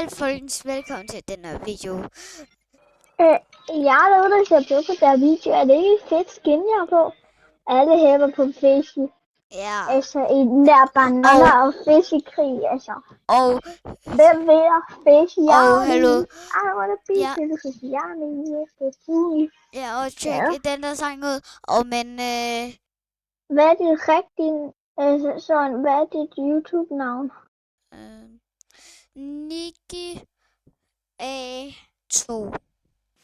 Hej folkens, velkommen til den her video. Jeg er derude, der ser på der video. Er det ikke fedt skin, jeg har på? Alle hæver på fisk. Ja. Altså, i den der banana og fiskekrig, altså. Og hvem vinder fisk? hallo. I wanna be fisk. Ja, og tjek den der sang ud. Og men hvad er det rigtige, sådan, hvad er dit YouTube-navn? Nikki A2.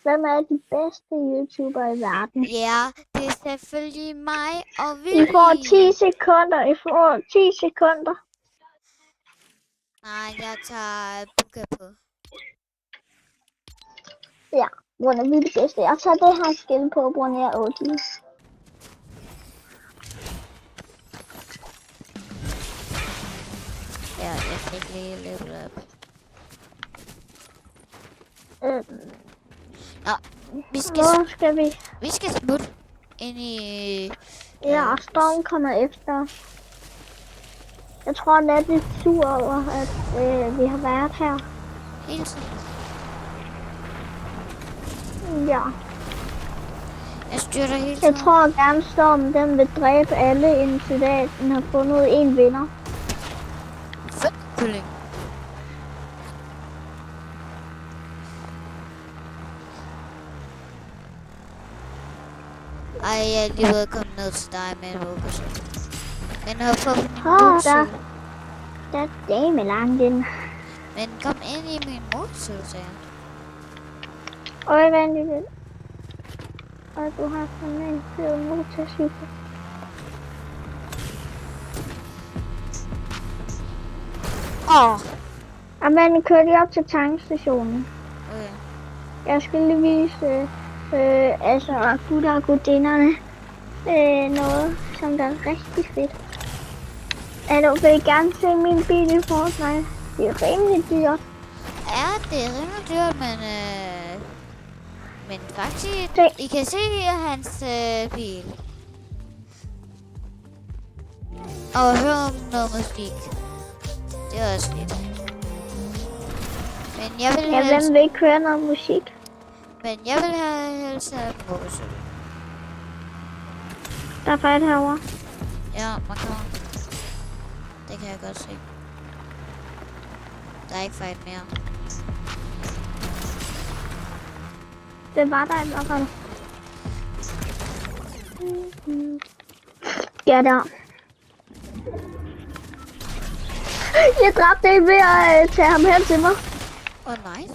Hvem er de bedste YouTubere i verden? Ja, det er selvfølgelig mig og vi. I får 10 sekunder. Nej, jeg tager Buka på. Ja, hvordan er vi det bedste? Jeg tager det her skin på, hvor jeg er OG. Ja, jeg fik lige level up. Nå, Hvor skal vi? Vi skal smutte ind i... Ja, Storm kommer efter. Jeg tror, han er lidt sur over, at vi har været her. Hele tiden. Ja. Jeg styrter hele tiden. Jeg tror gerne, Storm den vil dræbe alle, indtil den har fundet en vinder. Fedt kylling. Ej, jeg er lige ved at komme ned til dig med en vågelse. Men jeg har fået min motorcykel. Der er dame langt ind. Men kom ind i min motorcykel, sagde jeg. Øj, vent lidt. Og du har sådan en fed motorcykel. Men kører lige op til tankstationen. Okay. Jeg skal lige vise altså gutter og gudinderne noget, som der er rigtig fedt. Du vil gerne se min bil i Fortnite. Det er rimelig dyrt. Ja, det er rimelig dyrt, men faktisk, I kan se hans bil. Og høre noget musik. Det er også fedt. Men jeg vil hvem vil ikke høre noget musik? Men jeg vil have helst af motorcykel. Der er fight herovre. Ja, man kan. Det kan jeg godt se. Der er ikke fight mere. Det var der i hvert fald. Ja, der. Jeg dræbte en ved at tage ham hen til mig. Nice.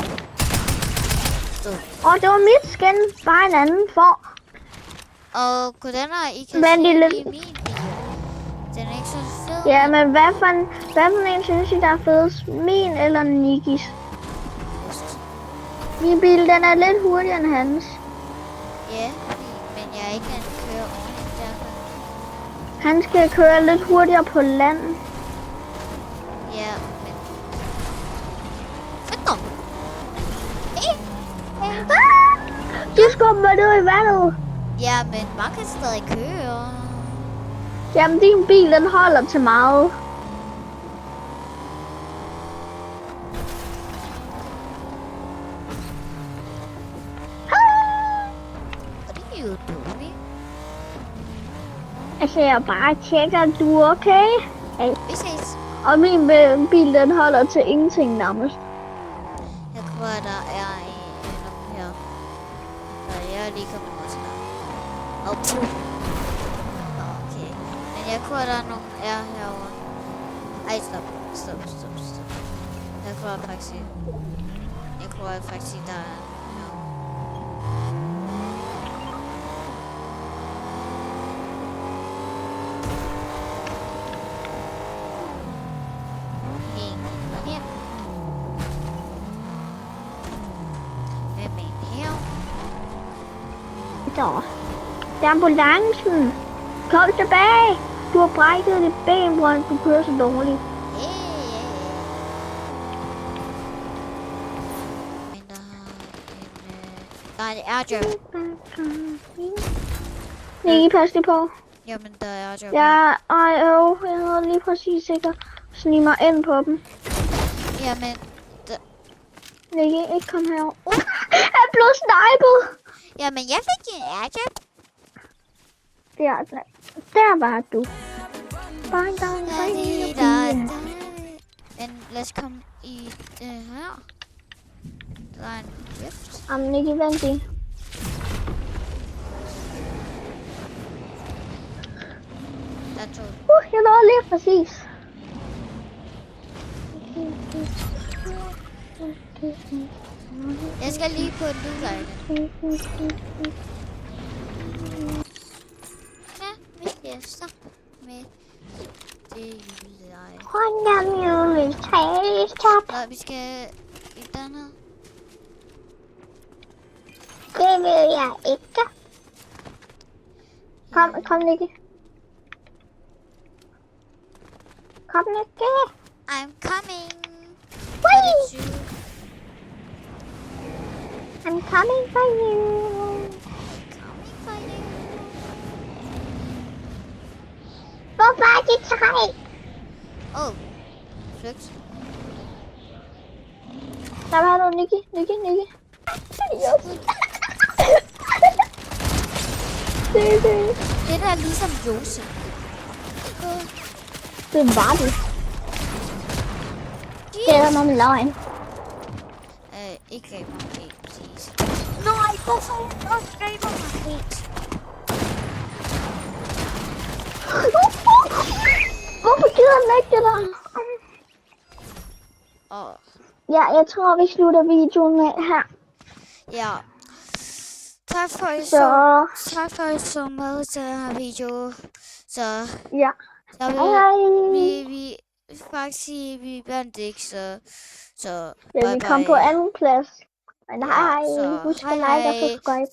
Det var mit skin, bare en anden form. Og goddander, I kan se i min bil. Den er ikke så fed. Ja, men hvad for en synes I, der er fedest? Min eller Nikkis? Min bil, den er lidt hurtigere end hans. Ja, men jeg ikke kan køre ordentligt derfor. Han skal køre lidt hurtigere på land. Ja, men... Fedt nok! Du skubber mig ned i vandet. Ja, men man kan stadig køre. Jamen, din bil, den holder til meget. Det er jo dårligt. Altså, jeg bare tjekker, du er okay? Hey. Vi ses. Og min bil, den holder til ingenting nærmest. Jeg tror, der er en her. Så jeg er lige kommet ned til dig. Og puh. Okay. Men jeg tror, der er nogen herovre. Ej, stop. Jeg tror faktisk, der er Det er ambulancen. Kom tilbage. Du har brækket dit ben, hvor du kører så dårligt. Nej, det er job. Lige pas lige på. Jamen, der er job. Ja, jeg havde lige præcis sikkert snige mig ind på dem. Jamen, Ikke kom herover. Jeg blev snipet. Jamen, jeg fik en airdrop. Ja, der var du. Bang, bang, bang. Men lad os komme i det her. Der er en lift. Jamen, ikke vent i. Der er to. Jeg nåede lige præcis. Jeg skal lige på en lydlejle. Ja, vi skal stoppe med det lydlejle. Nå, vi skal i den her. Det vil jeg ikke. Kom, Nicky. Kom, Nicky. I'm coming. Whee! I'm coming for you. Coming for you. Hvorfor er de tre? Flygt. Der var noget, Nicky. Yes. Det der er ligesom Josef. Det var det. Det er noget med løgn. Ikke gav mig helt præcis. Nej, hvorfor gav mig helt? Hvorfor gider han ikke det der? Ja, jeg tror, vi slutter videoen med her. Ja. Tak for at så med til den her video. Så ja. Vi faktisk vi vandt ikke, så ja, vi kom på anden plads. Men hej. Husk at like og subscribe.